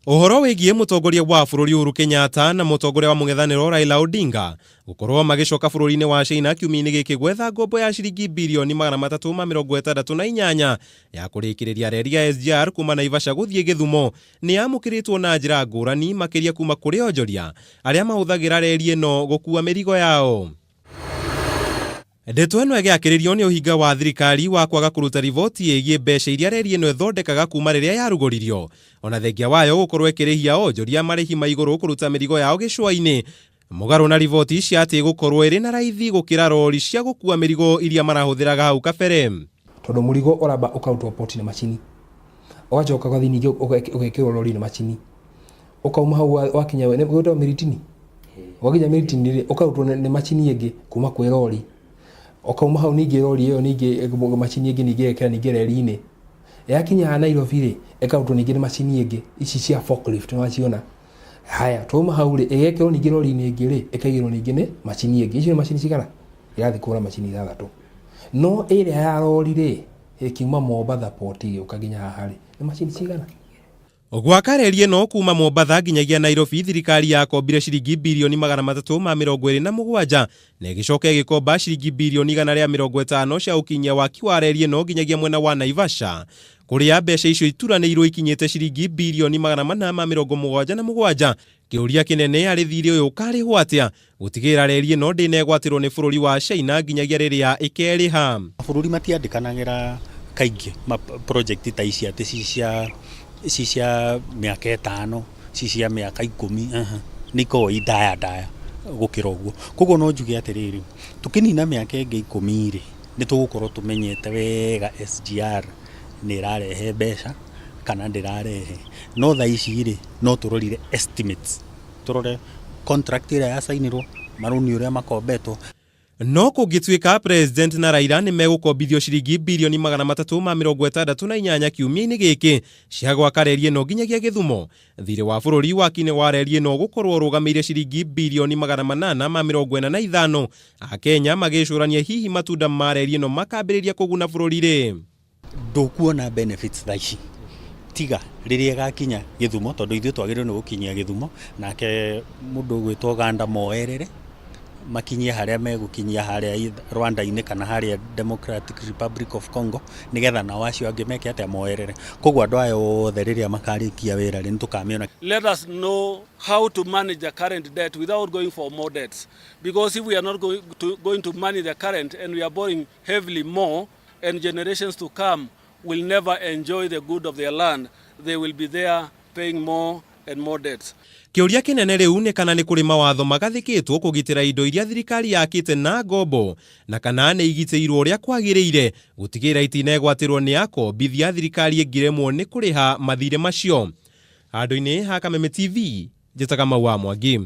Uhoro wigie mutongoria wa bururi Uhuru Kenyatta na mutongoria wa mung'ethaniro Raila Odinga gukorwo magicoka bururi-ini wa China kiumia-ini giki gwetha ngombo ya ciringi birioni 368 ya kurikiriria reri ya SGR kuma Naivasha guthie Githumo ni amukiritwo na njira ngurani makiria kuma kuri onjoria aria mahuthagira reri ino gukua mirigo yao. Ndeto ĩno ĩgĩakĩrĩrio nĩ ũhinga wa thirikari wa kwaga kũruta riboti ĩgiĩ mbeca iria reri ĩno ĩthondekaga kuma rĩrĩa yarugũririo, ona thengia wayo gũkorwo ĩkĩrĩhia onjoria marĩhi ma igũrũ kũruta mĩrigo yao gĩcũa-inĩ, mũgarũ na riboti cia atĩ gũkorwo ĩrĩ na raithi gũkĩra rori cia gũkua mĩrigo iria marahũthĩraga hau kabere. Tondũ mũrigo ũramba ũkarutwo port na macini, ũgacoka ũgathiĩ ningĩ ũgekĩrwo rori na macini, ũkauma hau wakinya gwĩtwo mĩritini, wakinya mĩritini ũkarutwo nĩ macini ĩngĩ kuma kwĩ rori, okauma hau ningi rori iyo ningi macini ingi ningi ekera ningi reri-ini yakinya Nairobi ri ekarutwo ningi macini ingi ici cia forklift waciona. Haya tuma hau ri egekero ningi rori-ini ingi ri ekaigirwo ningi ni macini ingi icio macini cigana irathi kura macini 6 no ĩrĩa ya rori ri ikiuma Mombasa port ukaginya haha ri ni macini cigana. Gwaka reri ĩno kuma Mombasa nginyagia Nairobi thirikari yakombire ciringi birioni 327 na ĩgicoka ĩgĩkomba ciringi birioni 150 cia ũkinyia waki wa reri ĩno nginyagia mwena wa Naivasha, kũrĩa mbeca icio ituranĩirwo ikinyĩte ciringi birioni 477. Kĩũria kĩnene harĩ thirĩ ũyũ ũkarĩhwo atĩa gũtigĩrĩra reri ĩno ndĩnegwatĩrwo nĩ bũrũri wa China nginyagia rĩrĩa ĩkerĩha. Bũrũri matiandĩkanagĩra kaingĩ project ta ici atĩ ici cia mĩaka 5 ici cia mĩaka 10 niko idaya gukira uguo. Koguo no njuge atiriri tukinina mĩaka ĩngĩ 10 ri ni tugukorwo tumenyete wega SGR ni irarehe mbeca kana ndirarehe. No tha ici ri no turorire estimates, turore contract ira yasainirwo, maruni uria makombetwo. No kũngĩtuĩka President na Raila nĩ megũkombithio ciringi birioni 368 kiumia-inĩ gĩkĩ cia gwaka reri ĩno nginyagia Githumo, thirĩ wa bũrũri wakinĩ wa reri ĩno gũkorwo ũrũgamĩire ciringi birioni 845. Akenya magĩcũrania hihi matunda ma reri ĩno makambĩrĩria kũguna bũrũri rĩ. Ndũkuona benefits tha ici tiga rĩrĩa gakinya Githumo, tondũ ithuĩ twagĩrĩirwo nĩ gũkinyia Githumo, nake mũndũ gwĩtwo Ganda moerere makinyie haria megukinyia haria Rwanda-inĩ kana haria Democratic Republic of Congo nigetha na wacio angĩ meke atĩa moerere. Koguo andũ aya othe rĩrĩa makarikia wĩra rĩ nĩtũkamĩona. Let us know how to manage the current debt without going for more debts, because if we are not going to manage the current and we are borrowing heavily more, and generations to come will never enjoy the good of their land, they will be there paying more and more debts. Kĩũria kĩnene rĩu nĩ kana nĩ kũrĩ mawatho magathĩkĩtwo kũgitĩra indo iria thirikari yakĩte na ngombo, na kana nĩ igitĩirwo ũrĩa kwagĩrĩire gũtigĩrĩra itinegwatĩrwo nĩ akombithia thirikari ĩngĩremwo nĩ kũrĩha mathirĩ macio. Handũ-inĩ ha Kameme TV, njĩtaga Mau wa Mwangi.